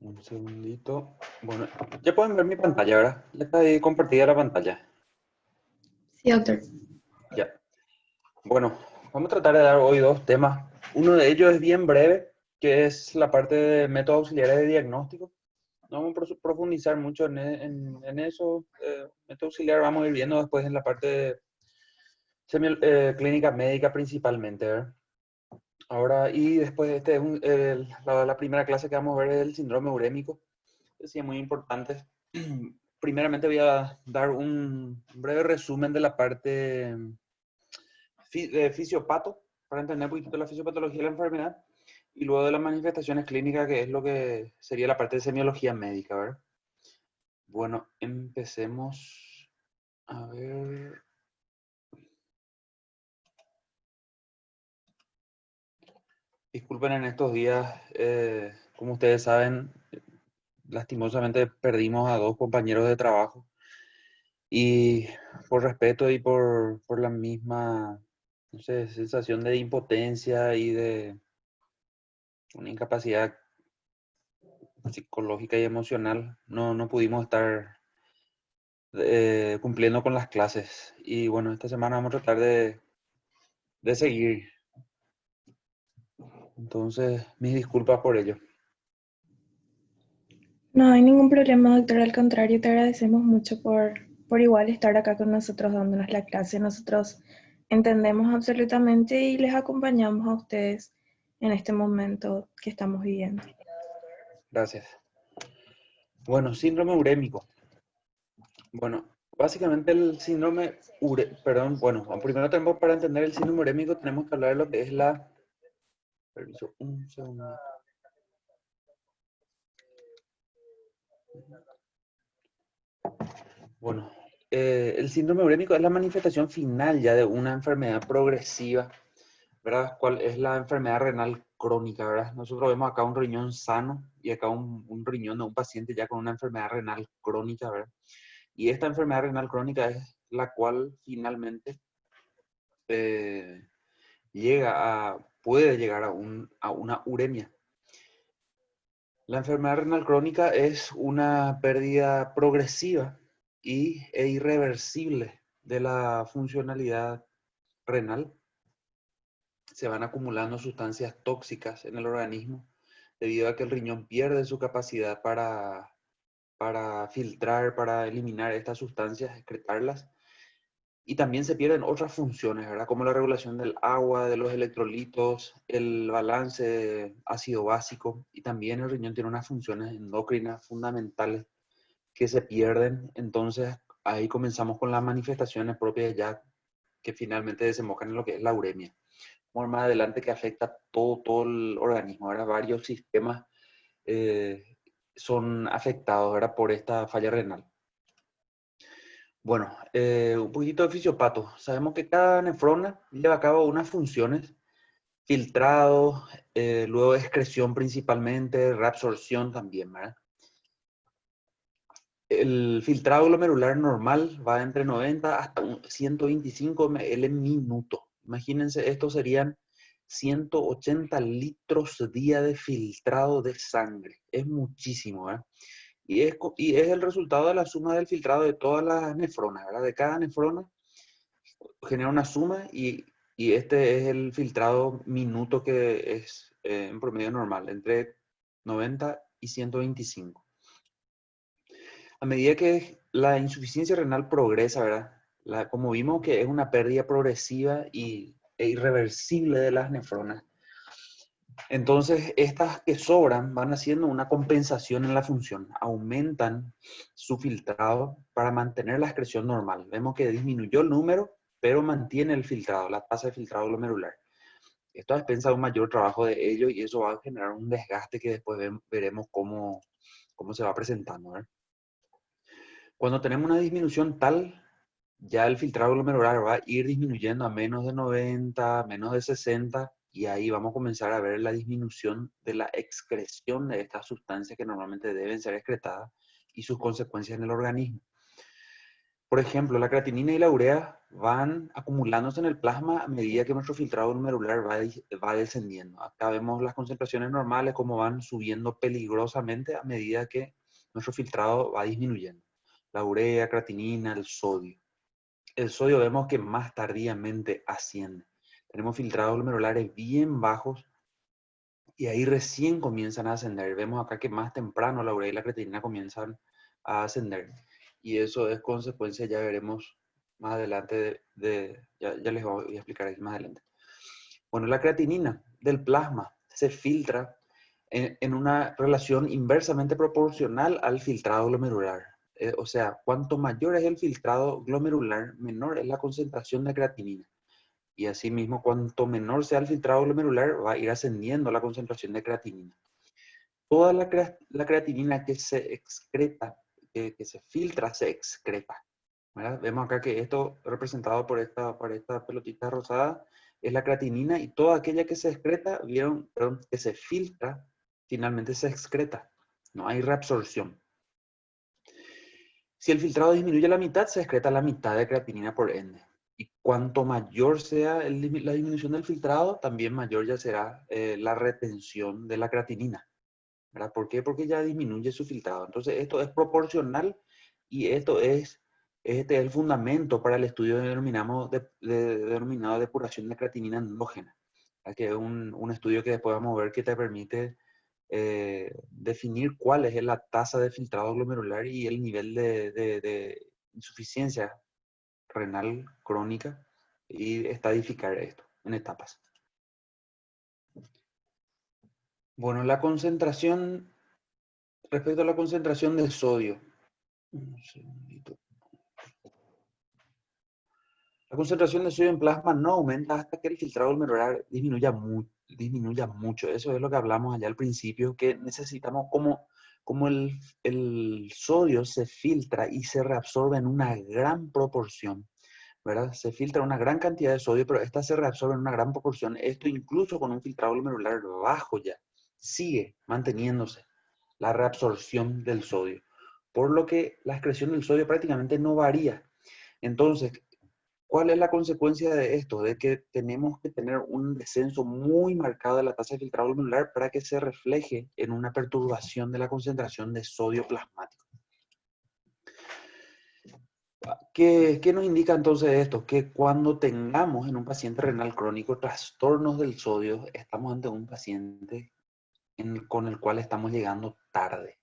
Un segundito. Bueno, ya pueden ver mi pantalla, ¿verdad? Ya está ahí compartida la pantalla. Sí, doctor. Ya. Bueno, vamos a tratar de dar hoy dos temas. Uno de ellos es bien breve, que es la parte de métodos auxiliares de diagnóstico. No vamos a profundizar mucho en eso. Método auxiliar vamos a ir viendo después en la parte de clínica médica principalmente, ¿verdad? Ahora, y después este es la primera clase que vamos a ver es el síndrome urémico. Sí, es muy importante. Primeramente voy a dar un breve resumen de la parte de fisiopato, para entender un poquito la fisiopatología de la enfermedad, y luego de las manifestaciones clínicas, que es lo que sería la parte de semiología médica, ¿verdad? Bueno, empecemos a ver. Disculpen en estos días, como ustedes saben, lastimosamente perdimos a dos compañeros de trabajo y por respeto y por la misma, no sé, sensación de impotencia y de una incapacidad psicológica y emocional, no pudimos estar cumpliendo con las clases. Y bueno, esta semana vamos a tratar de seguir. Entonces, mis disculpas por ello. No hay ningún problema, doctor. Al contrario, te agradecemos mucho por igual estar acá con nosotros dándonos la clase. Nosotros entendemos absolutamente y les acompañamos a ustedes en este momento que estamos viviendo. Gracias. Bueno, síndrome urémico. Bueno, básicamente el síndrome perdón, bueno, primero tenemos para entender el síndrome urémico tenemos que hablar de lo que es la... Permiso, un segundo. Bueno, el síndrome urémico es la manifestación final ya de una enfermedad progresiva, ¿verdad? ¿Cuál es la enfermedad renal crónica, ¿verdad? Nosotros vemos acá un riñón sano y acá un riñón de un paciente ya con una enfermedad renal crónica, ¿verdad? Y esta enfermedad renal crónica es la cual finalmente eh, puede llegar a una uremia. La enfermedad renal crónica es una pérdida progresiva e irreversible de la funcionalidad renal. Se van acumulando sustancias tóxicas en el organismo debido a que el riñón pierde su capacidad para filtrar, para eliminar estas sustancias, excretarlas. Y también se pierden otras funciones, ¿verdad? Como la regulación del agua, de los electrolitos, el balance ácido básico, y también el riñón tiene unas funciones endocrinas fundamentales que se pierden. Entonces ahí comenzamos con las manifestaciones propias ya que finalmente desembocan en lo que es la uremia. Más adelante que afecta todo el organismo, ¿verdad? Varios sistemas eh, son afectados, ¿verdad? Por esta falla renal. Bueno, un poquito de fisiopato. Sabemos que cada nefrona lleva a cabo unas funciones: filtrado, luego excreción principalmente, reabsorción también, ¿verdad? El filtrado glomerular normal va entre 90 hasta 125 ml en minuto. Imagínense, estos serían 180 litros día de filtrado de sangre. Es muchísimo, ¿verdad? Y es el resultado de la suma del filtrado de todas las nefronas, ¿verdad? De cada nefrona genera una suma y este es el filtrado minuto que es en promedio normal, entre 90 y 125. A medida que la insuficiencia renal progresa, ¿verdad? Como vimos que es una pérdida progresiva e irreversible de las nefronas, entonces estas que sobran van haciendo una compensación en la función, aumentan su filtrado para mantener la excreción normal. Vemos que disminuyó el número, pero mantiene el filtrado, la tasa de filtrado glomerular. Esto a expensas de un mayor trabajo de ello y eso va a generar un desgaste que después veremos cómo se va presentando, ¿verdad? Cuando tenemos una disminución tal, ya el filtrado glomerular va a ir disminuyendo a menos de 90, menos de 60, y ahí vamos a comenzar a ver la disminución de la excreción de estas sustancias que normalmente deben ser excretadas y sus consecuencias en el organismo. Por ejemplo, la creatinina y la urea van acumulándose en el plasma a medida que nuestro filtrado glomerular va descendiendo. Acá vemos las concentraciones normales como van subiendo peligrosamente a medida que nuestro filtrado va disminuyendo. La urea, creatinina, el sodio. El sodio vemos que más tardíamente asciende. Tenemos filtrados glomerulares bien bajos y ahí recién comienzan a ascender. Vemos acá que más temprano la urea y la creatinina comienzan a ascender. Y eso es consecuencia, ya veremos más adelante, ya les voy a explicar aquí más adelante. Bueno, la creatinina del plasma se filtra en una relación inversamente proporcional al filtrado glomerular. O sea, cuanto mayor es el filtrado glomerular, menor es la concentración de creatinina. Y asimismo, cuanto menor sea el filtrado glomerular, va a ir ascendiendo la concentración de creatinina. Toda la creatinina que se excreta, que se filtra, se excreta. ¿Verdad? Vemos acá que esto representado por esta pelotita rosada es la creatinina y toda aquella que se excreta, perdón, que se filtra, finalmente se excreta. No hay reabsorción. Si el filtrado disminuye a la mitad, se excreta la mitad de creatinina por ende. Y cuanto mayor sea la disminución del filtrado, también mayor ya será la retención de la creatinina. ¿Verdad? ¿Por qué? Porque ya disminuye su filtrado. Entonces, esto es proporcional y este es el fundamento para el estudio denominado depuración de creatinina endógena, que es un estudio que después vamos a ver que te permite definir cuál es la tasa de filtrado glomerular y el nivel de insuficiencia renal crónica y estadificar esto en etapas. Bueno, respecto a la concentración de sodio. Un segundito. La concentración de sodio en plasma no aumenta hasta que el filtrado glomerular disminuya mucho. Eso es lo que hablamos allá al principio, que necesitamos como el sodio se filtra y se reabsorbe en una gran proporción, ¿verdad? Se filtra una gran cantidad de sodio, pero esta se reabsorbe en una gran proporción. Esto incluso con un filtrado glomerular bajo ya. Sigue manteniéndose la reabsorción del sodio, por lo que la excreción del sodio prácticamente no varía. Entonces, ¿cuál es la consecuencia de esto? De que tenemos que tener un descenso muy marcado de la tasa de filtrado glomerular para que se refleje en una perturbación de la concentración de sodio plasmático. ¿Qué nos indica entonces esto? Que cuando tengamos en un paciente renal crónico trastornos del sodio, estamos ante un paciente con el cual estamos llegando tarde.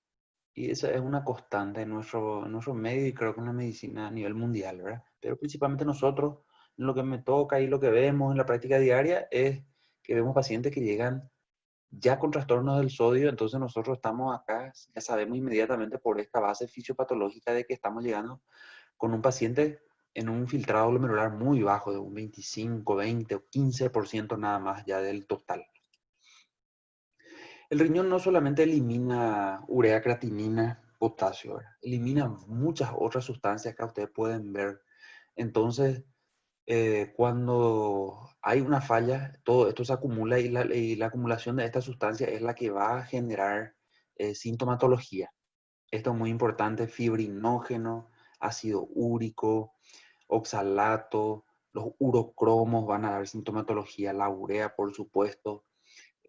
Y esa es una constante en nuestro medio y creo que en la medicina a nivel mundial, ¿verdad? Pero principalmente nosotros, lo que me toca y lo que vemos en la práctica diaria es que vemos pacientes que llegan ya con trastornos del sodio, entonces nosotros estamos acá, ya sabemos inmediatamente por esta base fisiopatológica de que estamos llegando con un paciente en un filtrado glomerular muy bajo, de un 25, 20 o 15% nada más ya del total. El riñón no solamente elimina urea, creatinina, potasio, ¿verdad? Elimina muchas otras sustancias que ustedes pueden ver. Entonces, cuando hay una falla, todo esto se acumula y la acumulación de esta sustancia es la que va a generar sintomatología. Esto es muy importante: fibrinógeno, ácido úrico, oxalato, los urocromos van a dar sintomatología, la urea, por supuesto,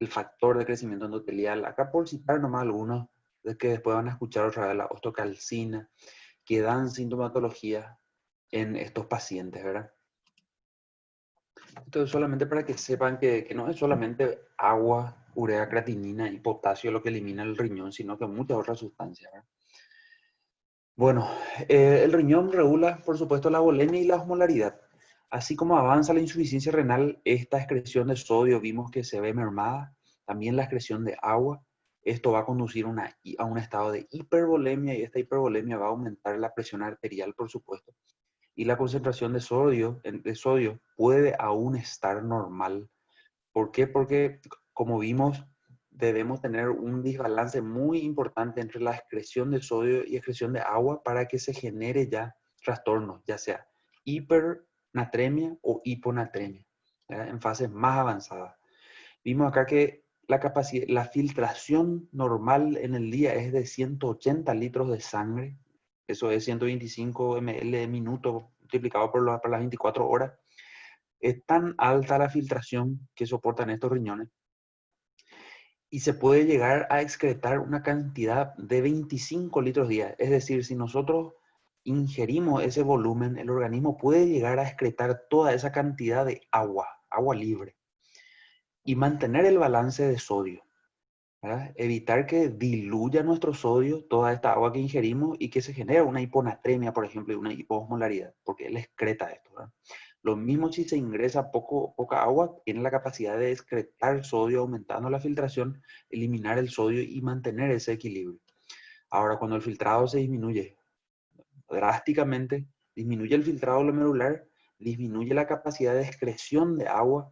el factor de crecimiento endotelial. Acá por citar nomás algunos, de que después van a escuchar otra vez la osteocalcina, que dan sintomatología en estos pacientes, ¿verdad? Entonces, solamente para que sepan que no es solamente agua, urea, creatinina y potasio lo que elimina el riñón, sino que muchas otras sustancias, ¿verdad? Bueno, el riñón regula, por supuesto, la volemia y la osmolaridad. Así como avanza la insuficiencia renal, esta excreción de sodio vimos que se ve mermada, también la excreción de agua. Esto va a conducir a un estado de hipervolemia y esta hipervolemia va a aumentar la presión arterial, por supuesto. Y la concentración de sodio puede aún estar normal. ¿Por qué? Porque, como vimos, debemos tener un desbalance muy importante entre la excreción de sodio y excreción de agua para que se genere ya trastornos, ya sea hipernatremia o hiponatremia, ¿verdad? En fases más avanzadas. Vimos acá que la filtración normal en el día es de 180 litros de sangre eso es 125 ml minuto multiplicado por las 24 horas. Es tan alta la filtración que soportan estos riñones y se puede llegar a excretar una cantidad de 25 litros día. Es decir, si nosotros ingerimos ese volumen, el organismo puede llegar a excretar toda esa cantidad de agua, agua libre, y mantener el balance de sodio, ¿verdad? Evitar que diluya nuestro sodio, toda esta agua que ingerimos, y que se genere una hiponatremia, por ejemplo, y una hiposmolaridad, porque él excreta esto, ¿verdad? Lo mismo si se ingresa poca agua, tiene la capacidad de excretar sodio, aumentando la filtración, eliminar el sodio y mantener ese equilibrio. Ahora, cuando el filtrado se disminuye drásticamente, disminuye el filtrado glomerular, disminuye la capacidad de excreción de agua,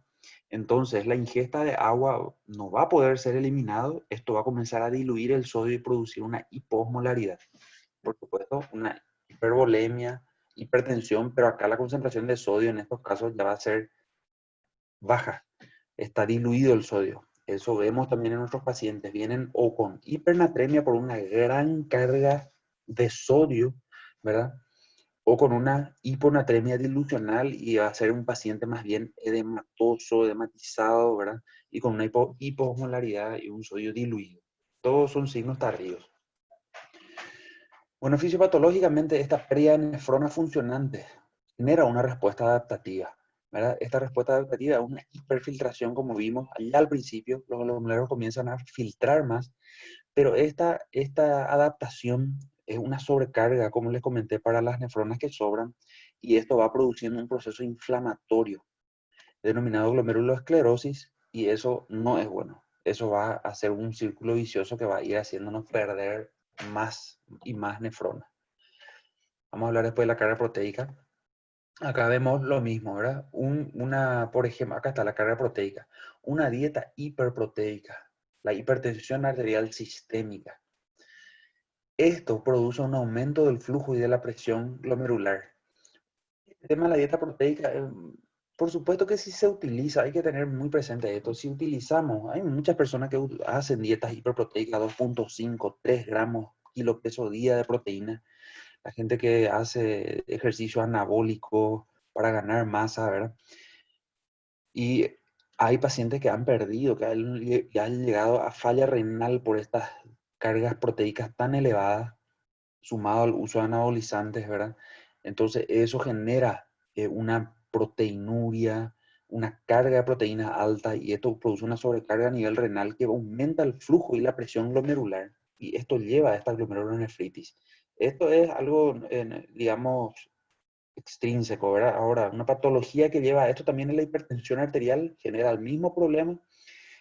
entonces la ingesta de agua no va a poder ser eliminado, esto va a comenzar a diluir el sodio y producir una hiposmolaridad. Por supuesto, una hipervolemia, hipertensión, pero acá la concentración de sodio en estos casos ya va a ser baja, está diluido el sodio. Eso vemos también en nuestros pacientes, vienen o con hipernatremia por una gran carga de sodio, ¿verdad? O con una hiponatremia dilucional y va a ser un paciente más bien edematoso, edematizado, ¿verdad? Y con una hiposmolaridad y un sodio diluido. Todos son signos tardíos. Bueno, fisiopatológicamente esta pérdida de nefronas funcionantes genera una respuesta adaptativa, ¿verdad? Esta respuesta adaptativa es una hiperfiltración, como vimos allá al principio, los glomerulos comienzan a filtrar más, pero esta adaptación es una sobrecarga, como les comenté, para las nefronas que sobran, y esto va produciendo un proceso inflamatorio denominado glomerulosclerosis, y eso no es bueno. Eso va a hacer un círculo vicioso que va a ir haciéndonos perder más y más nefronas. Vamos a hablar después de la carga proteica. Acá vemos lo mismo, ¿verdad? Por ejemplo, acá está la carga proteica. Una dieta hiperproteica, la hipertensión arterial sistémica. Esto produce un aumento del flujo y de la presión glomerular. El tema de la dieta proteica, por supuesto que si se utiliza, hay que tener muy presente esto. Si utilizamos, hay muchas personas que hacen dietas hiperproteicas, 2.5, 3 gramos kilo peso día de proteína. La gente que hace ejercicio anabólico para ganar masa, ¿verdad? Y hay pacientes que han perdido, que han llegado a falla renal por estas cargas proteicas tan elevadas, sumado al uso de anabolizantes, ¿verdad? Entonces eso genera una proteinuria, una carga de proteínas alta, y esto produce una sobrecarga a nivel renal que aumenta el flujo y la presión glomerular, y esto lleva a esta glomerulonefritis. Esto es algo, digamos, extrínseco, ¿verdad? Ahora, una patología que lleva a esto también es la hipertensión arterial, genera el mismo problema.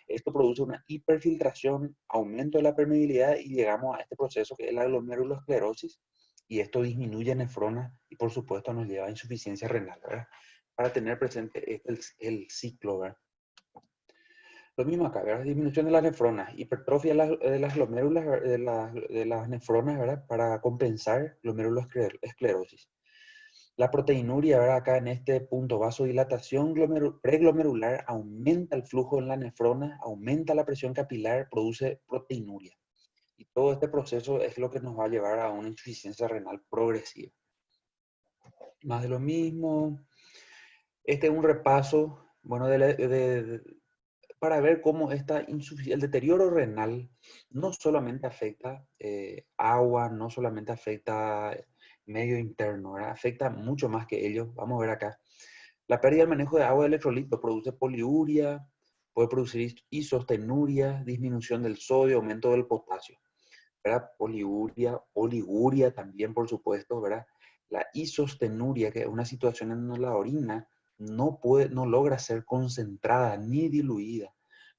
Esto produce una hiperfiltración, aumento de la permeabilidad, y llegamos a este proceso que es la glomerulosclerosis, y esto disminuye nefronas y por supuesto nos lleva a insuficiencia renal, ¿verdad? Para tener presente el ciclo, ¿verdad? Lo mismo acá, ¿verdad? Disminución de las nefronas, hipertrofia de las glomérulas, de las nefronas, ¿verdad? Para compensar glomerulosclerosis. La proteinuria, ¿verdad? Acá en este punto, vasodilatación preglomerular, aumenta el flujo en la nefrona, aumenta la presión capilar, produce proteinuria. Y todo este proceso es lo que nos va a llevar a una insuficiencia renal progresiva. Más de lo mismo. Este es un repaso, bueno, para ver cómo el deterioro renal no solamente afecta agua, no solamente afecta medio interno, ¿verdad? Afecta mucho más que ello. Vamos a ver acá. La pérdida del manejo de agua de electrolitos produce poliuria, puede producir isostenuria, disminución del sodio, aumento del potasio, ¿verdad? Poliuria, oliguria también, por supuesto, ¿verdad? La isostenuria, que es una situación en donde la orina no logra ser concentrada ni diluida,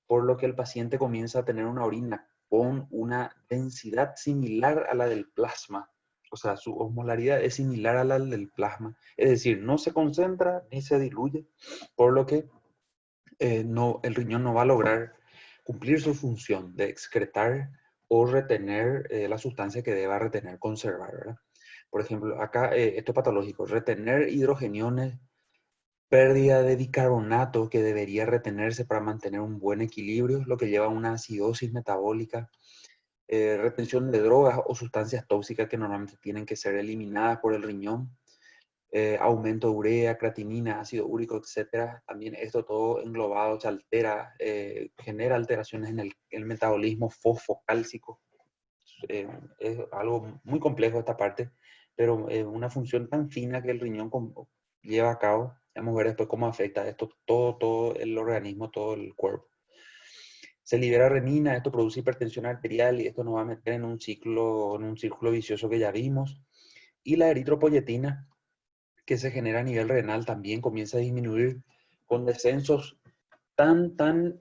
por lo que el paciente comienza a tener una orina con una densidad similar a la del plasma. O sea, su osmolaridad es similar a la del plasma. Es decir, no se concentra ni se diluye, por lo que el riñón no va a lograr cumplir su función de excretar o retener la sustancia que deba retener, conservar, ¿verdad? Por ejemplo, acá esto es patológico, retener hidrogeniones, pérdida de bicarbonato que debería retenerse para mantener un buen equilibrio, lo que lleva a una acidosis metabólica, retención de drogas o sustancias tóxicas que normalmente tienen que ser eliminadas por el riñón, aumento de urea, creatinina, ácido úrico, etcétera. También esto todo englobado se altera, genera alteraciones en el metabolismo fosfocálcico. Es algo muy complejo esta parte, pero una función tan fina que el riñón lleva a cabo. Vamos a ver después cómo afecta esto todo el organismo, todo el cuerpo. Se libera renina, esto produce hipertensión arterial y esto nos va a meter en un círculo vicioso que ya vimos. Y la eritropoyetina, que se genera a nivel renal, también comienza a disminuir con descensos también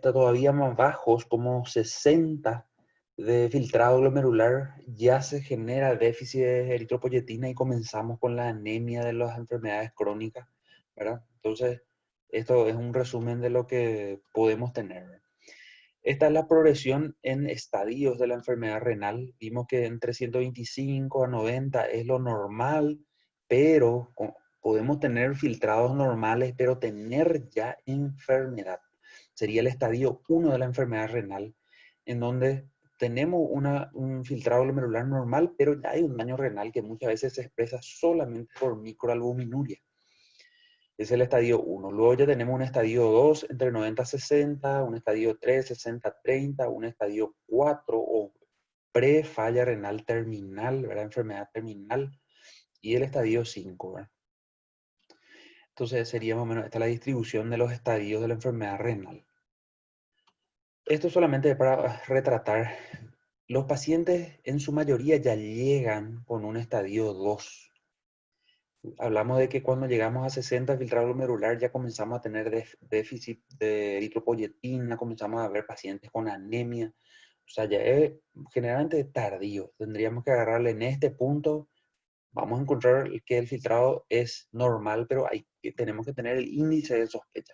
todavía más bajos, como 60 de filtrado glomerular. Ya se genera déficit de eritropoyetina y comenzamos con la anemia de las enfermedades crónicas, ¿verdad? Entonces, esto es un resumen de lo que podemos tener, ¿verdad? Esta es la progresión en estadios de la enfermedad renal. Vimos que entre 125 a 90 es lo normal, pero podemos tener filtrados normales, pero tener ya enfermedad. Sería el estadio 1 de la enfermedad renal, en donde tenemos un filtrado glomerular normal, pero ya hay un daño renal que muchas veces se expresa solamente por microalbuminuria. Es el estadio 1. Luego ya tenemos un estadio 2 entre 90 a 60, un estadio 3, 60 a 30, un estadio 4 o pre-falla renal terminal, ¿verdad? Enfermedad terminal, y el estadio 5, ¿verdad? Entonces sería más o menos esta la distribución de los estadios de la enfermedad renal. Esto solamente para retratar. Los pacientes en su mayoría ya llegan con un estadio 2. Hablamos de que cuando llegamos a 60 filtrado glomerular ya comenzamos a tener déficit de eritropoyetina, comenzamos a ver pacientes con anemia. O sea, ya es generalmente tardío. Tendríamos que agarrarle en este punto. Vamos a encontrar que el filtrado es normal, pero tenemos que tener el índice de sospecha.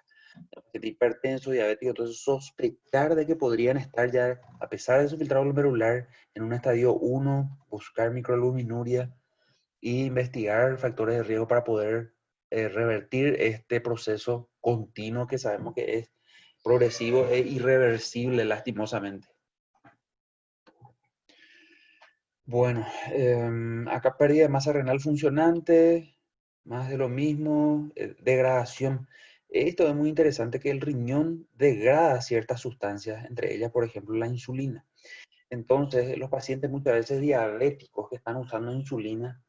Paciente hipertenso, diabético, entonces sospechar de que podrían estar ya, a pesar de su filtrado glomerular, en un estadio 1, buscar microalbuminuria y investigar factores de riesgo para poder revertir este proceso continuo que sabemos que es progresivo e irreversible, lastimosamente. Bueno, acá pérdida de masa renal funcionante, más de lo mismo, degradación. Esto es muy interesante, que el riñón degrada ciertas sustancias, entre ellas, por ejemplo, la insulina. Entonces, los pacientes muchas veces diabéticos que están usando insulina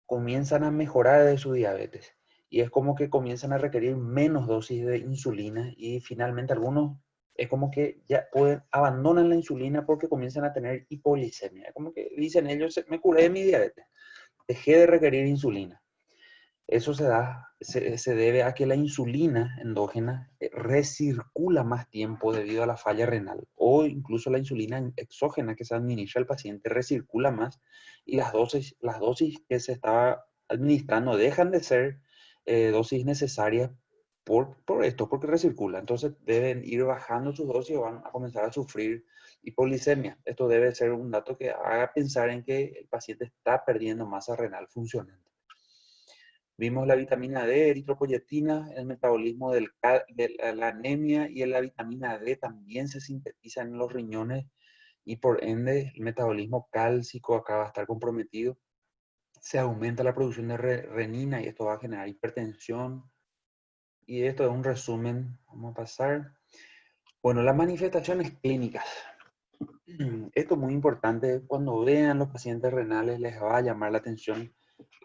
comienzan a mejorar de su diabetes y es como que comienzan a requerir menos dosis de insulina y finalmente algunos es como que ya abandonan la insulina porque comienzan a tener hipoglicemia. Es como que dicen ellos, me curé de mi diabetes, dejé de requerir insulina. Eso se debe a que la insulina endógena recircula más tiempo debido a la falla renal, o incluso la insulina exógena que se administra al paciente recircula más y las dosis que se estaba administrando dejan de ser dosis necesarias por esto, porque recircula. Entonces deben ir bajando sus dosis o van a comenzar a sufrir hipoglicemia. Esto debe ser un dato que haga pensar en que el paciente está perdiendo masa renal funcionante. Vimos la vitamina D, eritropoyetina, el metabolismo de la anemia, y la vitamina D también se sintetiza en los riñones y por ende el metabolismo cálcico acá va a estar comprometido. Se aumenta la producción de renina y esto va a generar hipertensión. Y esto es un resumen. Vamos a pasar. Bueno, las manifestaciones clínicas. Esto es muy importante. Cuando vean los pacientes renales les va a llamar la atención.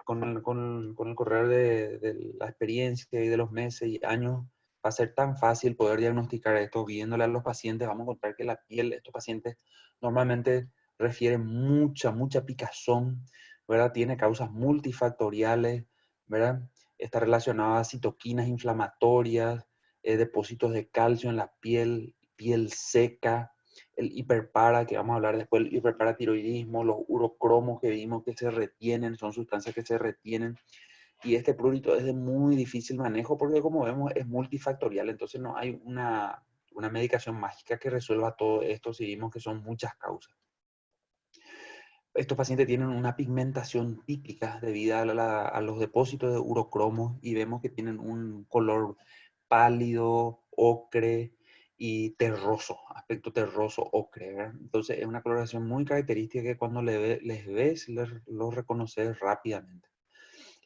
Con el correr de la experiencia y de los meses y años, va a ser tan fácil poder diagnosticar esto. Viéndole a los pacientes, vamos a encontrar que la piel de estos pacientes normalmente refiere mucha picazón, ¿verdad? Tiene causas multifactoriales, ¿verdad? Está relacionada a citoquinas inflamatorias, depósitos de calcio en la piel seca, el hiperpara, que vamos a hablar después, el hiperparatiroidismo, los urocromos que vimos que se retienen, son sustancias que se retienen. Y este prurito es de muy difícil manejo porque, como vemos, es multifactorial. Entonces no hay una medicación mágica que resuelva todo esto si vimos que son muchas causas. Estos pacientes tienen una pigmentación típica debido a los depósitos de urocromos y vemos que tienen un color pálido, ocre, y terroso, aspecto terroso, ocre, ¿verdad? Entonces es una coloración muy característica que cuando les ves, los reconoces rápidamente.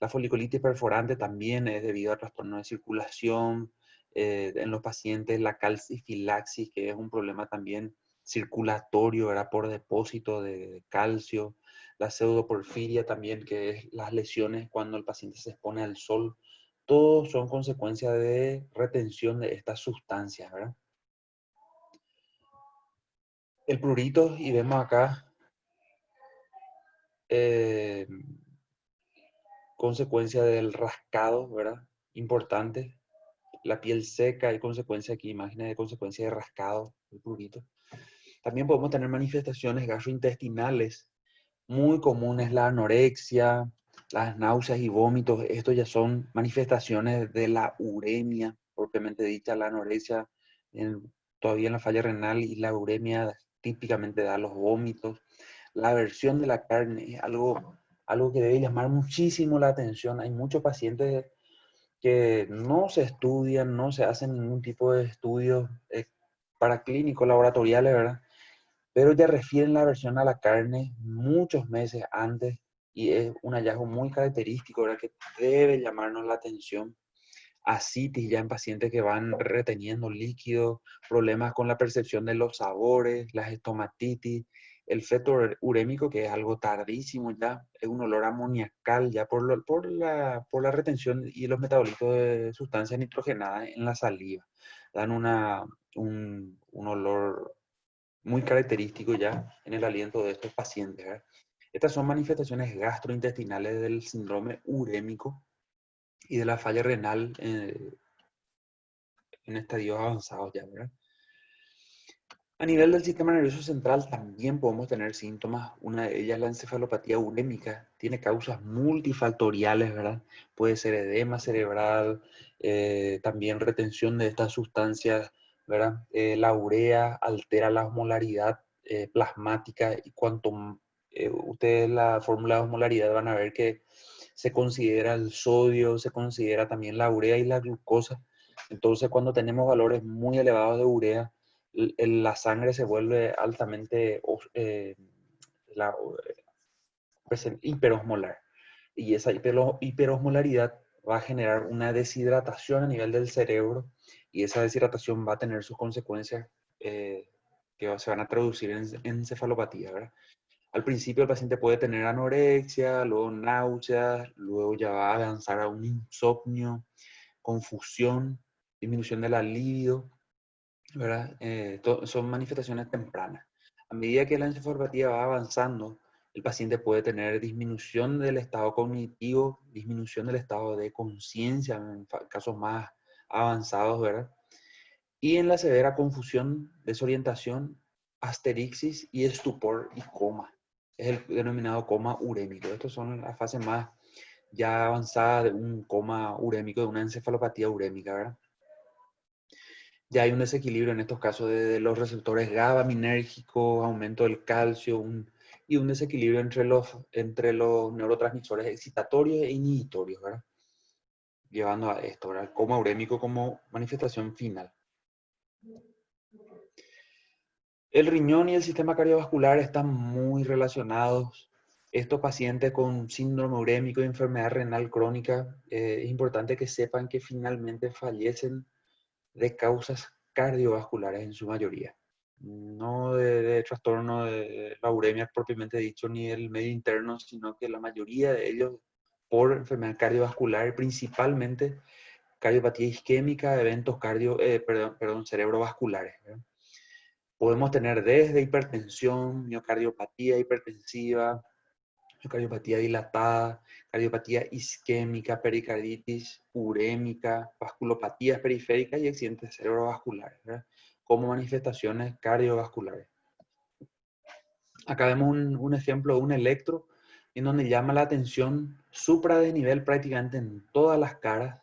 La foliculitis perforante también es debido a trastorno de circulación en los pacientes, la calcifilaxis, que es un problema también circulatorio, ¿verdad? Por depósito de calcio, la pseudoporfiria también, que es las lesiones cuando el paciente se expone al sol, todos son consecuencia de retención de estas sustancias, ¿verdad? El prurito, y vemos acá eh, consecuencia del rascado, ¿verdad? Importante. La piel seca, hay consecuencia aquí, imágenes de consecuencia de rascado, el prurito. También podemos tener manifestaciones gastrointestinales muy comunes, la anorexia, las náuseas y vómitos. Estos ya son manifestaciones de la uremia, propiamente dicha, la anorexia todavía en la falla renal, y la uremia típicamente da los vómitos. La aversión de la carne es algo que debe llamar muchísimo la atención. Hay muchos pacientes que no se estudian, no se hacen ningún tipo de estudios paraclínicos, laboratoriales, ¿verdad? Pero ya refieren la aversión a la carne muchos meses antes, y es un hallazgo muy característico, ¿verdad? Que debe llamarnos la atención. Ascitis ya en pacientes que van reteniendo líquido, problemas con la percepción de los sabores, las estomatitis, el feto urémico, que es algo tardísimo ya, es un olor amoniacal ya por la retención y los metabolitos de sustancias nitrogenadas en la saliva. Dan un olor muy característico ya en el aliento de estos pacientes, ¿verdad? Estas son manifestaciones gastrointestinales del síndrome urémico y de la falla renal en estadios avanzados ya, ¿verdad? A nivel del sistema nervioso central también podemos tener síntomas. Una de ellas, la encefalopatía urémica, tiene causas multifactoriales, ¿verdad? Puede ser edema cerebral, también retención de estas sustancias, ¿verdad? La urea altera la osmolaridad plasmática, y cuanto ustedes la fórmula de osmolaridad van a ver que se considera el sodio, se considera también la urea y la glucosa. Entonces, cuando tenemos valores muy elevados de urea, la sangre se vuelve altamente la, hiperosmolar. Y esa hiperosmolaridad va a generar una deshidratación a nivel del cerebro, y esa deshidratación va a tener sus consecuencias que se van a traducir en encefalopatía, ¿verdad? Al principio el paciente puede tener anorexia, luego náuseas, luego ya va a avanzar a un insomnio, confusión, disminución de la libido, ¿verdad? Son manifestaciones tempranas. A medida que la encefalopatía va avanzando, el paciente puede tener disminución del estado cognitivo, disminución del estado de conciencia en casos más avanzados, ¿verdad? Y en la severa confusión, desorientación, asterixis y estupor y coma. Es el denominado coma urémico. Estas son las fases más ya avanzadas de un coma urémico, de una encefalopatía urémica, ¿verdad? Ya hay un desequilibrio en estos casos de los receptores GABA-minérgicos, aumento del calcio, y un desequilibrio entre los neurotransmisores excitatorios e inhibitorios, ¿verdad? Llevando a esto, ¿verdad? El coma urémico como manifestación final. El riñón y el sistema cardiovascular están muy relacionados. Estos pacientes con síndrome urémico y enfermedad renal crónica, es importante que sepan que finalmente fallecen de causas cardiovasculares en su mayoría. No de trastorno de la uremia propiamente dicho, ni del medio interno, sino que la mayoría de ellos por enfermedad cardiovascular, principalmente cardiopatía isquémica, eventos cerebrovasculares, ¿verdad? Podemos tener desde hipertensión, miocardiopatía hipertensiva, miocardiopatía dilatada, cardiopatía isquémica, pericarditis urémica, vasculopatías periféricas y accidentes cerebrovasculares, ¿verdad? Como manifestaciones cardiovasculares. Acá vemos un ejemplo de un electro en donde llama la atención supradesnivel prácticamente en todas las caras,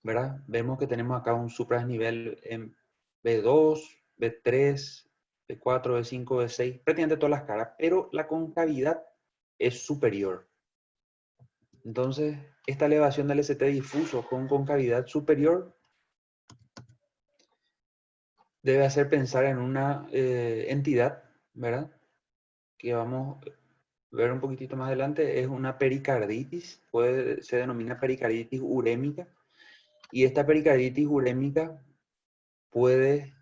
¿verdad? Vemos que tenemos acá un supradesnivel en B2, B3, B4, B5, B6, prácticamente todas las caras, pero la concavidad es superior. Entonces, esta elevación del ST difuso con concavidad superior debe hacer pensar en una entidad, ¿verdad? Que vamos a ver un poquitito más adelante, es una pericarditis, se denomina pericarditis urémica, y esta pericarditis urémica puede,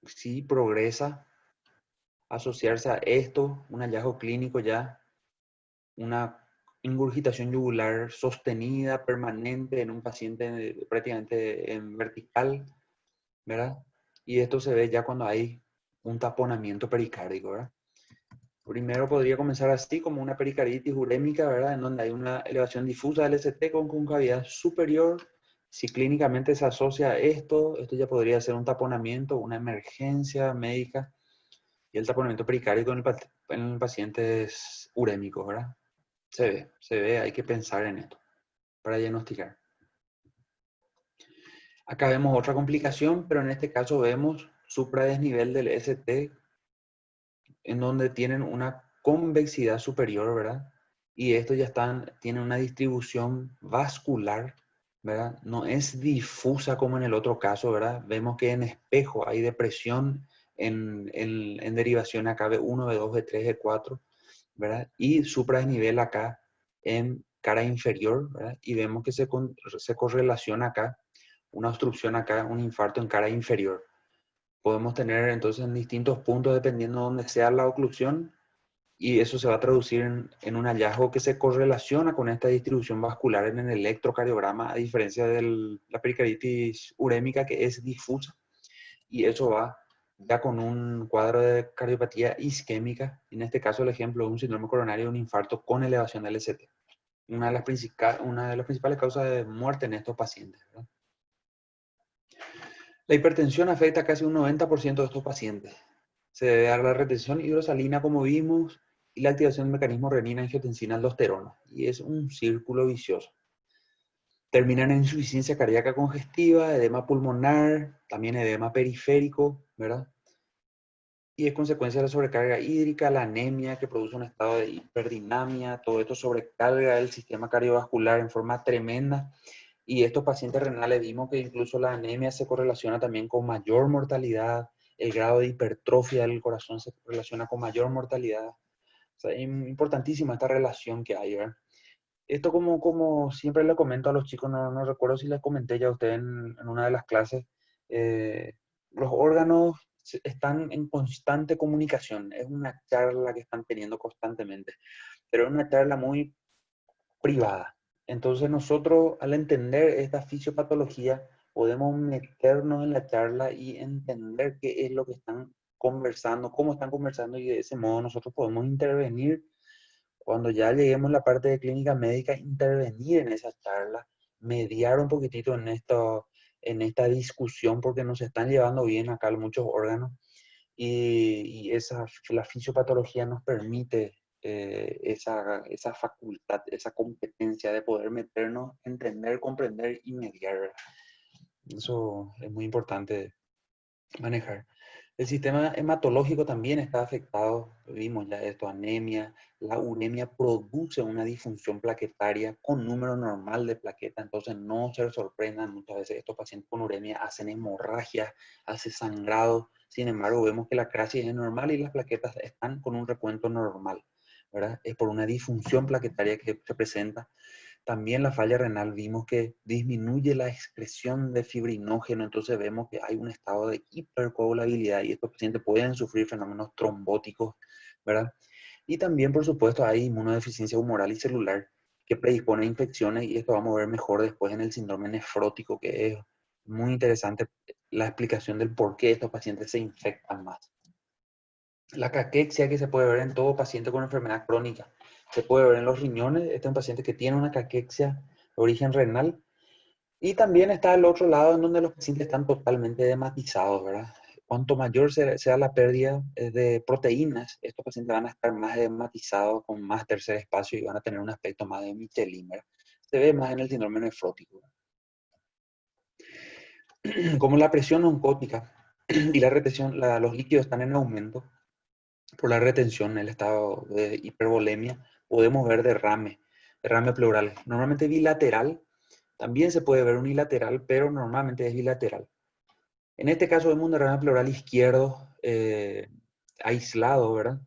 si progresa, asociarse a esto, un hallazgo clínico ya, una ingurgitación yugular sostenida, permanente en un paciente prácticamente en vertical, ¿verdad? Y esto se ve ya cuando hay un taponamiento pericárdico, ¿verdad? Primero podría comenzar así como una pericarditis urémica, ¿verdad? En donde hay una elevación difusa del ST con concavidad superior. Si clínicamente se asocia a esto ya podría ser un taponamiento, una emergencia médica. Y el taponamiento pericárdico en pacientes urémicos, ¿verdad? Se ve, hay que pensar en esto para diagnosticar. Acá vemos otra complicación, pero en este caso vemos supradesnivel del ST en donde tienen una convexidad superior, ¿verdad? Y estos ya tienen una distribución vascular, ¿verdad? No es difusa como en el otro caso, ¿verdad? Vemos que en espejo hay depresión en derivación acá B1, B2, B3, B4, ¿verdad? Y supradesnivel acá en cara inferior, ¿verdad? Y vemos que se correlaciona acá, una obstrucción acá, un infarto en cara inferior. Podemos tener entonces en distintos puntos dependiendo de dónde sea la oclusión y eso se va a traducir en un hallazgo que se correlaciona con esta distribución vascular en el electrocardiograma a diferencia de la pericarditis urémica que es difusa y eso va ya con un cuadro de cardiopatía isquémica, en este caso el ejemplo de un síndrome coronario, un infarto con elevación del ST, una de las principales causas de muerte en estos pacientes, ¿verdad? La hipertensión afecta a casi un 90% de estos pacientes. Se debe a la retención hidrosalina, como vimos, y la activación del mecanismo renina-angiotensina-aldosterona. Y es un círculo vicioso. Terminan en insuficiencia cardíaca congestiva, edema pulmonar, también edema periférico, ¿verdad? Y es consecuencia de la sobrecarga hídrica, la anemia que produce un estado de hiperdinamia, todo esto sobrecarga el sistema cardiovascular en forma tremenda. Y estos pacientes renales vimos que incluso la anemia se correlaciona también con mayor mortalidad, el grado de hipertrofia del corazón se relaciona con mayor mortalidad. O sea, es importantísima esta relación que hay, ¿verdad? Esto como siempre le comento a los chicos, no recuerdo si les comenté ya a ustedes en una de las clases, eh, los órganos están en constante comunicación, es una charla que están teniendo constantemente, pero es una charla muy privada. Entonces nosotros al entender esta fisiopatología podemos meternos en la charla y entender qué es lo que están conversando, cómo están conversando y de ese modo nosotros podemos intervenir cuando ya lleguemos a la parte de clínica médica, intervenir en esa charla, mediar un poquitito en esta discusión porque nos están llevando bien acá muchos órganos y la fisiopatología nos permite esa facultad, esa competencia de poder meternos, entender, comprender y mediar. Eso es muy importante manejar. El sistema hematológico también está afectado, vimos ya esto, anemia, la uremia produce una disfunción plaquetaria con número normal de plaquetas, entonces no se sorprendan, muchas veces estos pacientes con uremia hacen hemorragia, hacen sangrado, sin embargo vemos que la crisis es normal y las plaquetas están con un recuento normal, ¿verdad? Es por una disfunción plaquetaria que se presenta. También la falla renal vimos que disminuye la excreción de fibrinógeno, entonces vemos que hay un estado de hipercoagulabilidad y estos pacientes pueden sufrir fenómenos trombóticos, ¿verdad? Y también, por supuesto, hay inmunodeficiencia humoral y celular que predispone a infecciones y esto vamos a ver mejor después en el síndrome nefrótico, que es muy interesante la explicación del por qué estos pacientes se infectan más. La caquexia que se puede ver en todo paciente con enfermedad crónica. Se puede ver en los riñones. Este es un paciente que tiene una caquexia de origen renal. Y también está el otro lado en donde los pacientes están totalmente dematizados, ¿verdad? Cuanto mayor sea la pérdida de proteínas, estos pacientes van a estar más edematizados, con más tercer espacio y van a tener un aspecto más de Michelin, ¿verdad? Se ve más en el síndrome nefrótico. Como la presión oncótica y la retención, los líquidos están en aumento, por la retención, el estado de hipervolemia, podemos ver derrame pleural. Normalmente bilateral, también se puede ver unilateral, pero normalmente es bilateral. En este caso vemos un derrame pleural izquierdo aislado, ¿verdad?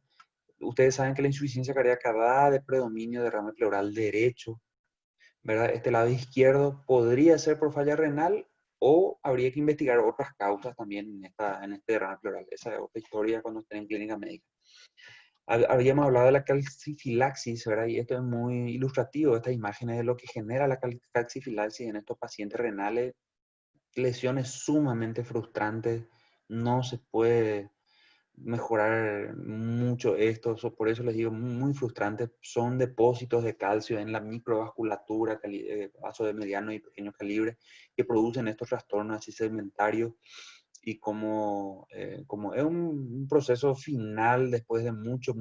Ustedes saben que la insuficiencia cardíaca da de predominio derrame pleural derecho, ¿verdad? Este lado izquierdo podría ser por falla renal o habría que investigar otras causas también en este derrame pleural. Esa es otra historia cuando estén en clínica médica. Habíamos hablado de la calcifilaxis, ¿verdad? Y esto es muy ilustrativo, estas imágenes de lo que genera la calcifilaxis en estos pacientes renales. Lesiones sumamente frustrantes, no se puede mejorar mucho esto, por eso les digo, muy frustrantes, son depósitos de calcio en la microvasculatura, vaso de mediano y pequeño calibre, que producen estos trastornos así segmentarios y como es un proceso final después de muchos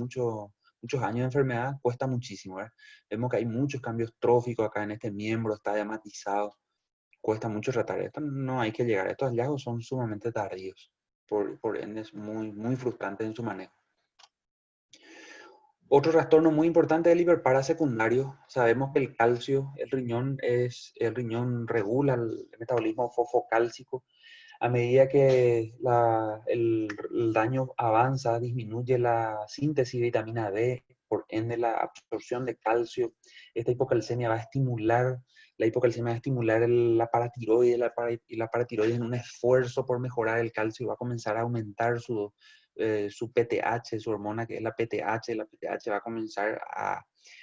años de enfermedad, cuesta muchísimo, ¿verdad? Vemos que hay muchos cambios tróficos acá en este miembro, está diamatizado, cuesta mucho tratar esto, no hay que llegar, estos hallazgos son sumamente tardíos, por ende es muy frustrante en su manejo. Otro trastorno muy importante del hiperparasecundario, sabemos que el calcio, el riñón regula el metabolismo fosfocálcico. A medida que el daño avanza, disminuye la síntesis de vitamina D, por ende la absorción de calcio. Esta hipocalcemia va a estimular, la hipocalcemia va a estimular la paratiroides, y la paratiroides en un esfuerzo por mejorar el calcio va a comenzar a aumentar su PTH, su hormona que es la PTH. La PTH va a comenzar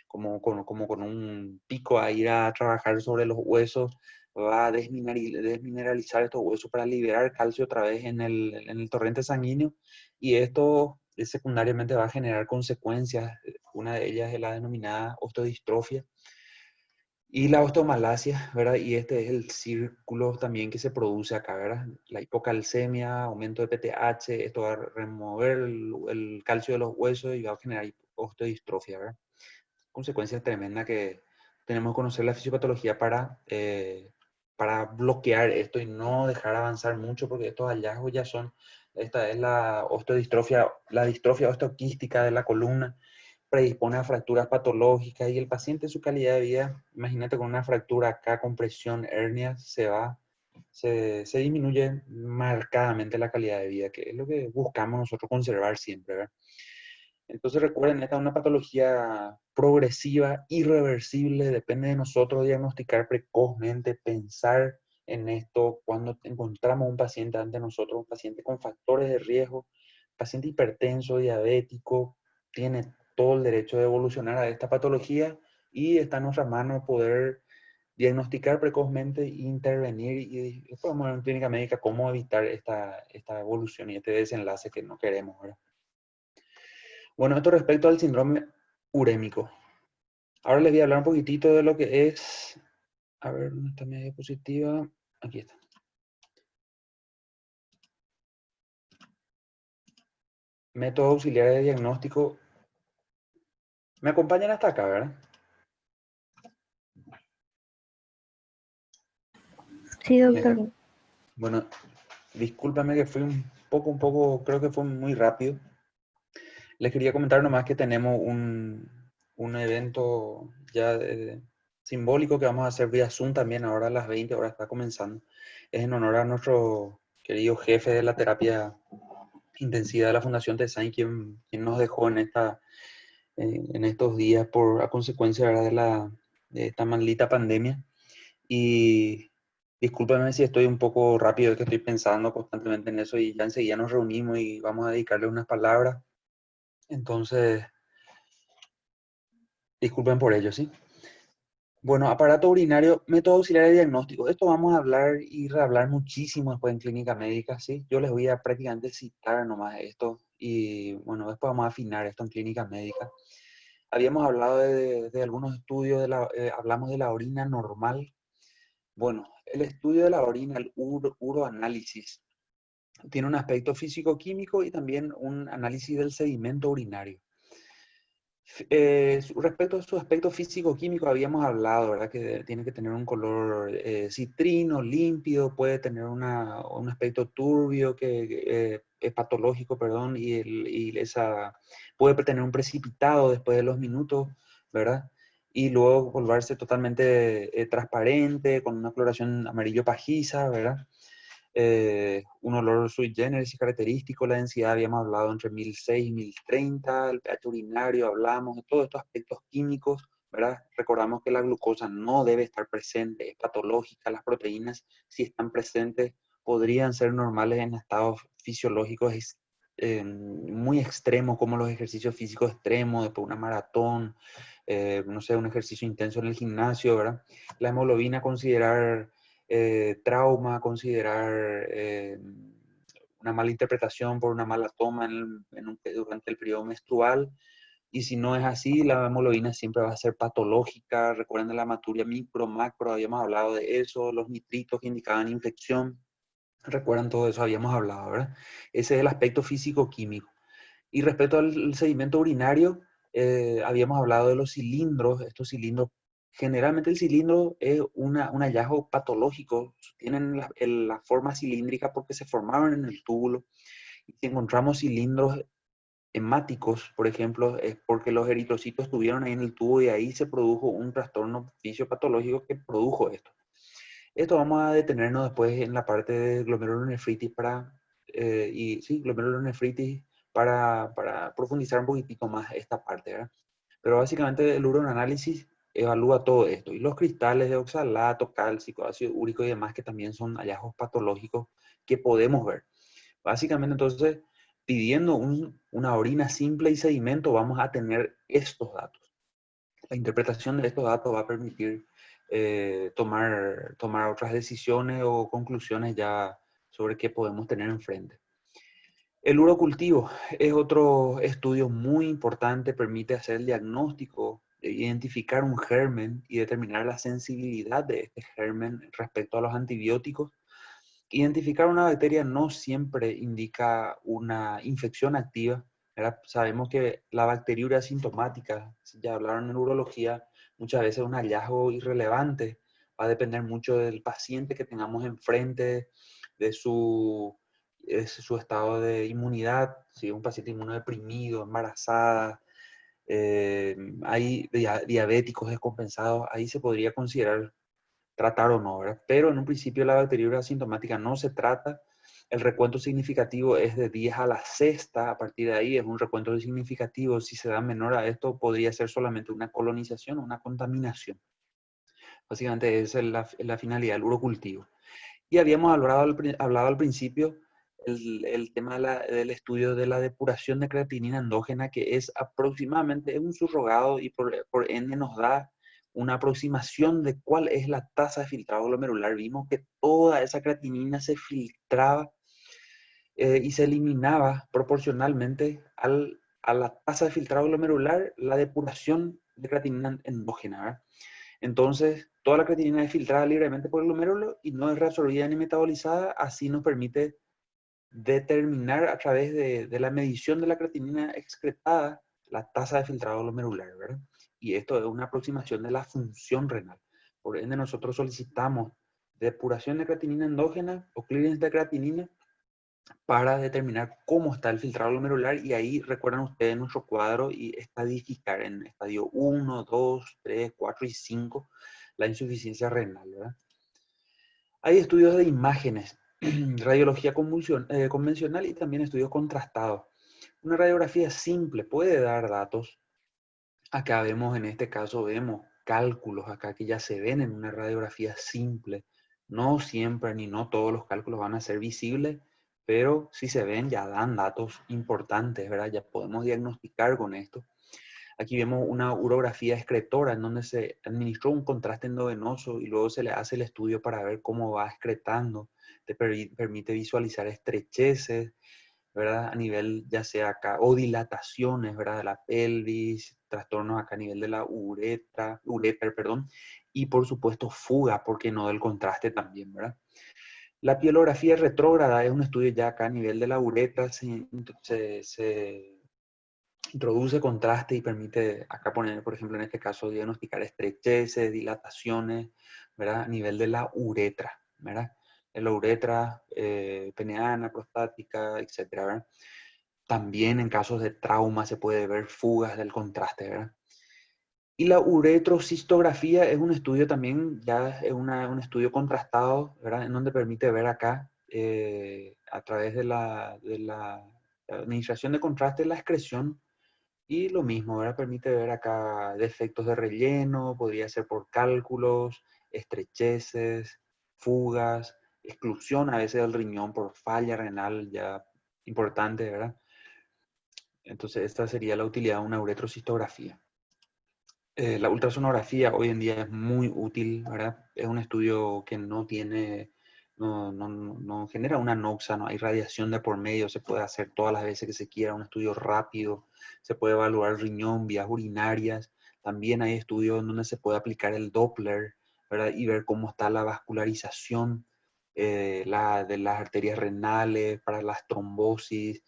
como con un pico a ir a trabajar sobre los huesos, va a desmineralizar estos huesos para liberar calcio otra vez en el torrente sanguíneo, y esto secundariamente va a generar consecuencias. Una de ellas es la denominada osteodistrofia y la osteomalacia, ¿verdad? Y este es el círculo también que se produce acá, ¿verdad? La hipocalcemia, aumento de PTH, esto va a remover el calcio de los huesos y va a generar osteodistrofia, ¿verdad? Consecuencias tremendas que tenemos que conocer la fisiopatología para bloquear esto y no dejar avanzar mucho, porque estos hallazgos ya son, esta es la osteodistrofia, la distrofia osteoquística de la columna, predispone a fracturas patológicas y el paciente, su calidad de vida, imagínate con una fractura acá, compresión, hernia, se disminuye marcadamente la calidad de vida, que es lo que buscamos nosotros conservar siempre, ¿verdad? Entonces recuerden, esta es una patología progresiva, irreversible, depende de nosotros diagnosticar precozmente, pensar en esto cuando encontramos un paciente ante nosotros, un paciente con factores de riesgo, paciente hipertenso, diabético, tiene todo el derecho de evolucionar a esta patología y está en nuestra mano poder diagnosticar precozmente, intervenir y después vamos a ver en clínica médica cómo evitar esta evolución y este desenlace que no queremos, ¿verdad? Bueno, esto respecto al síndrome urémico. Ahora les voy a hablar un poquitito de lo que es, a ver, ¿dónde está mi diapositiva? Aquí está. Métodos auxiliares de diagnóstico. Me acompañan hasta acá, ¿verdad? Sí, doctor. Bueno, discúlpame que fui un poco, creo que fue muy rápido. Les quería comentar nomás que tenemos un evento ya simbólico que vamos a hacer vía Zoom también ahora a las 20 horas, está comenzando. Es en honor a nuestro querido jefe de la terapia intensiva de la Fundación TESAIN, quien nos dejó en estos días a consecuencia, ¿verdad?, de esta maldita pandemia. Y discúlpame si estoy un poco rápido, es que estoy pensando constantemente en eso y ya enseguida nos reunimos y vamos a dedicarle unas palabras. Entonces, disculpen por ello, ¿sí? Bueno, aparato urinario, método auxiliar de diagnóstico. Esto vamos a hablar y rehablar muchísimo después en clínica médica, ¿sí? Yo les voy a prácticamente citar nomás esto y bueno, después vamos a afinar esto en clínica médica. Habíamos hablado de algunos estudios, hablamos de la orina normal. Bueno, el estudio de la orina, el uroanálisis, tiene un aspecto físico-químico y también un análisis del sedimento urinario. Respecto a su aspecto físico-químico, habíamos hablado, ¿verdad? Que tiene que tener un color citrino, límpido, puede tener un aspecto turbio, es patológico, perdón, puede tener un precipitado después de los minutos, ¿verdad? Y luego volverse totalmente transparente, con una coloración amarillo pajiza, ¿verdad? Un olor sui generis y característico, la densidad habíamos hablado entre 1006 y 1030, el pH urinario hablamos de todos estos aspectos químicos, ¿verdad? Recordamos que la glucosa no debe estar presente, es patológica, las proteínas si están presentes podrían ser normales en estados fisiológicos muy extremos como los ejercicios físicos extremos, después una maratón, no sé, un ejercicio intenso en el gimnasio, ¿verdad? La hemoglobina considerar trauma, considerar una mala interpretación por una mala toma durante el periodo menstrual. Y si no es así, la hemoglobina siempre va a ser patológica. Recuerden de la hematuria micro, macro, habíamos hablado de eso, los nitritos que indicaban infección. Recuerdan todo eso, habíamos hablado, ¿verdad? Ese es el aspecto físico-químico. Y respecto al sedimento urinario, habíamos hablado de los cilindros. Estos cilindros, generalmente el cilindro es un hallazgo patológico, tienen la forma cilíndrica porque se formaron en el túbulo. Y si encontramos cilindros hemáticos, por ejemplo, es porque los eritrocitos estuvieron ahí en el tubo y ahí se produjo un trastorno fisiopatológico que produjo esto. Esto vamos a detenernos después en la parte de glomerulonefritis glomerulonefritis para profundizar un poquitito más esta parte, ¿verdad? Pero básicamente el uroanálisis evalúa todo esto. Y los cristales de oxalato, cálcico, ácido úrico y demás que también son hallazgos patológicos que podemos ver. Básicamente entonces, pidiendo una orina simple y sedimento, vamos a tener estos datos. La interpretación de estos datos va a permitir tomar otras decisiones o conclusiones ya sobre qué podemos tener enfrente. El urocultivo es otro estudio muy importante, permite hacer el diagnóstico, identificar un germen y determinar la sensibilidad de este germen respecto a los antibióticos. Identificar una bacteria no siempre indica una infección activa, ¿verdad? Sabemos que la bacteriuria asintomática, ya hablaron en urología, muchas veces es un hallazgo irrelevante, va a depender mucho del paciente que tengamos enfrente, de su estado de inmunidad, si es un paciente inmunodeprimido, embarazada, hay diabéticos descompensados, ahí se podría considerar tratar o no, ¿verdad? Pero en un principio la bacteriuria asintomática no se trata. El recuento significativo es de 10 a la sexta, a partir de ahí es un recuento significativo. Si se da menor a esto, podría ser solamente una colonización o una contaminación. Básicamente esa es la finalidad del urocultivo. Y habíamos hablado al principio el tema del estudio de la depuración de creatinina endógena, que es aproximadamente un surrogado y por ende nos da una aproximación de cuál es la tasa de filtrado glomerular. Vimos que toda esa creatinina se filtraba y se eliminaba proporcionalmente a la tasa de filtrado glomerular, la depuración de creatinina endógena, ¿verdad? Entonces, toda la creatinina es filtrada libremente por el glomérulo y no es reabsorbida ni metabolizada. Así nos permite determinar a través de la medición de la creatinina excretada la tasa de filtrado glomerular, ¿verdad? Y esto es una aproximación de la función renal. Por ende, nosotros solicitamos depuración de creatinina endógena o clearance de creatinina para determinar cómo está el filtrado glomerular y ahí recuerdan ustedes nuestro cuadro y estadificar en estadio 1, 2, 3, 4 y 5 la insuficiencia renal, ¿verdad? Hay estudios de imágenes, radiología convencional y también estudios contrastados. Una radiografía simple puede dar datos. Acá vemos, en este caso, vemos cálculos acá que ya se ven en una radiografía simple. No siempre ni no todos los cálculos van a ser visibles, pero si se ven ya dan datos importantes, ¿verdad? Ya podemos diagnosticar con esto. Aquí vemos una urografía excretora en donde se administró un contraste endovenoso y luego se le hace el estudio para ver cómo va excretando. Te permite visualizar estrecheces, ¿verdad? A nivel ya sea acá, o dilataciones, ¿verdad? De la pelvis, trastornos acá a nivel de la uretra, perdón, y por supuesto fuga, porque no del contraste también, ¿verdad? La pielografía retrógrada es un estudio ya acá a nivel de la uretra, se introduce contraste y permite acá poner, por ejemplo, en este caso, diagnosticar estrecheces, dilataciones, ¿verdad? A nivel de la uretra, ¿verdad? En la uretra peneana, prostática, etcétera, ¿verdad? También en casos de trauma se puede ver fugas del contraste, ¿verdad? Y la uretrocistografía es un estudio también, ya es un estudio contrastado, ¿verdad? En donde permite ver acá a través de la administración de contraste, la excreción. Y lo mismo, ¿verdad? Permite ver acá defectos de relleno, podría ser por cálculos, estrecheces, fugas, exclusión a veces del riñón por falla renal ya importante, ¿verdad? Entonces esta sería la utilidad de una uretrocistografía. La ultrasonografía hoy en día es muy útil, ¿verdad? Es un estudio que no tiene, no genera una noxa, no hay radiación de por medio, se puede hacer todas las veces que se quiera, un estudio rápido, se puede evaluar riñón, vías urinarias, también hay estudios en donde se puede aplicar el Doppler, ¿verdad? Y ver cómo está la vascularización de las arterias renales para las trombosis,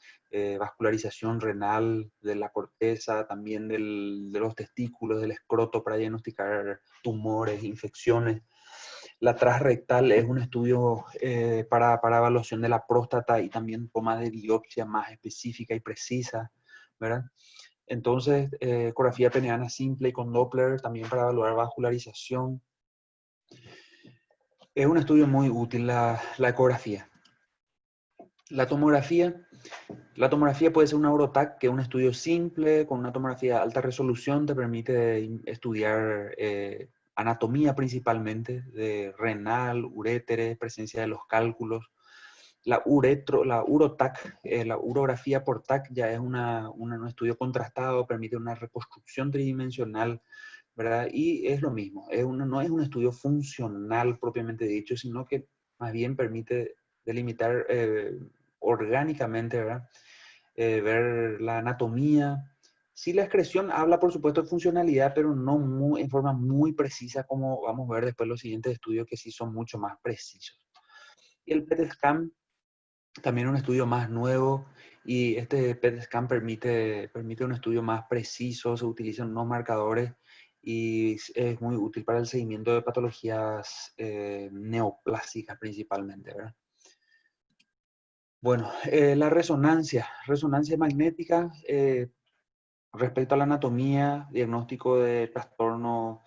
vascularización renal de la corteza, también de los testículos, del escroto para diagnosticar tumores, infecciones. La transrectal es un estudio para evaluación de la próstata y también toma de biopsia más específica y precisa, ¿verdad? Entonces, ecografía peniana simple y con Doppler también para evaluar vascularización. Es un estudio muy útil la ecografía. La tomografía puede ser un Eurotac, que es un estudio simple, con una tomografía de alta resolución, te permite estudiar anatomía principalmente, de renal, urétere, presencia de los cálculos. La urotac, la urografía por TAC ya es un estudio contrastado, permite una reconstrucción tridimensional, ¿verdad? Y es lo mismo, no es un estudio funcional propiamente dicho, sino que más bien permite delimitar orgánicamente, ¿verdad? Ver la anatomía. Sí, la excreción habla, por supuesto, de funcionalidad, pero no en forma muy precisa, como vamos a ver después los siguientes estudios que sí son mucho más precisos. Y el PET scan, también un estudio más nuevo, y este PET scan permite un estudio más preciso, se utilizan unos marcadores y es muy útil para el seguimiento de patologías neoplásicas principalmente, ¿verdad? Bueno, la resonancia magnética respecto a la anatomía, diagnóstico de trastornos,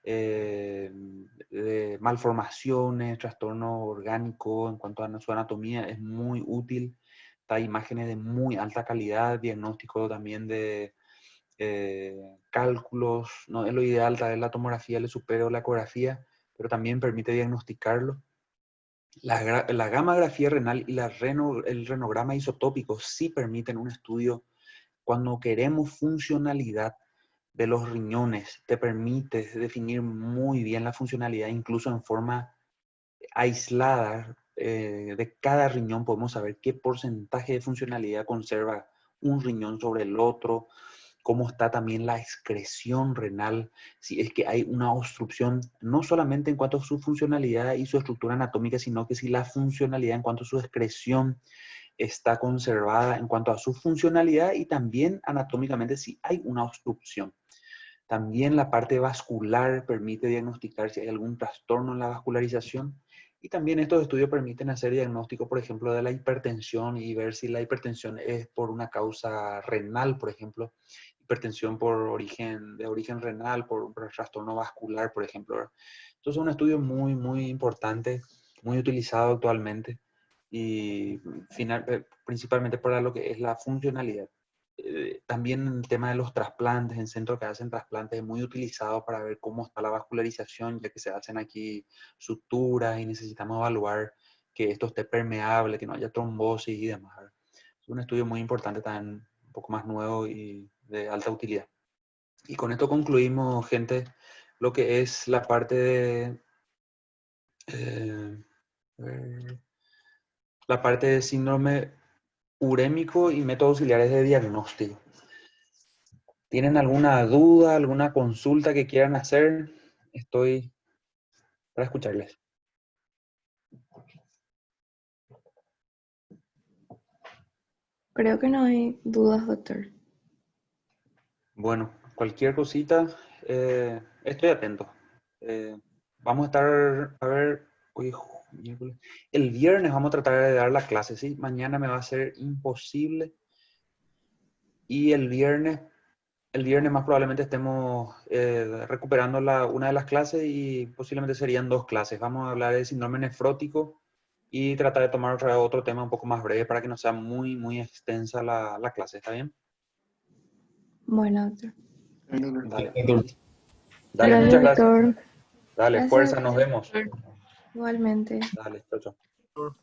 de malformaciones, trastorno orgánico en cuanto a su anatomía, es muy útil. Da imágenes de muy alta calidad, diagnóstico también de cálculos, no es lo ideal, tal vez la tomografía le supera la ecografía, pero también permite diagnosticarlo. La gammagrafía renal y el renograma isotópico sí permiten un estudio cuando queremos funcionalidad de los riñones. Te permite definir muy bien la funcionalidad, incluso en forma aislada de cada riñón. Podemos saber qué porcentaje de funcionalidad conserva un riñón sobre el otro, cómo está también la excreción renal, si es que hay una obstrucción, no solamente en cuanto a su funcionalidad y su estructura anatómica, sino que si la funcionalidad en cuanto a su excreción está conservada en cuanto a su funcionalidad y también anatómicamente si hay una obstrucción. También la parte vascular permite diagnosticar si hay algún trastorno en la vascularización. Y también estos estudios permiten hacer diagnóstico, por ejemplo, de la hipertensión y ver si la hipertensión es por una causa renal, por ejemplo, hipertensión de origen renal, por un trastorno vascular, por ejemplo. Entonces es un estudio muy importante, muy utilizado actualmente y principalmente para lo que es la funcionalidad. También el tema de los trasplantes, en centros que hacen trasplantes, es muy utilizado para ver cómo está la vascularización, ya que se hacen aquí suturas y necesitamos evaluar que esto esté permeable, que no haya trombosis y demás. Es un estudio muy importante también, un poco más nuevo y de alta utilidad. Y con esto concluimos, gente, lo que es la parte de la parte de síndrome urémico y métodos auxiliares de diagnóstico. ¿Tienen alguna duda, alguna consulta que quieran hacer? Estoy para escucharles. Creo que no hay dudas, doctor. Bueno, cualquier cosita, estoy atento. Vamos a estar, a ver, hoy miércoles. El viernes vamos a tratar de dar la clase, ¿sí? Mañana me va a ser imposible. Y el viernes más probablemente estemos recuperando una de las clases y posiblemente serían dos clases. Vamos a hablar de síndrome nefrótico y tratar de tomar otro tema un poco más breve para que no sea muy, muy extensa la clase. ¿Está bien? Bueno, doctor. Dale. Doctor. Dale, Gracias, muchas gracias. doctor. Dale, Gracias, fuerza, nos vemos. igualmente. Dale, chao, chao.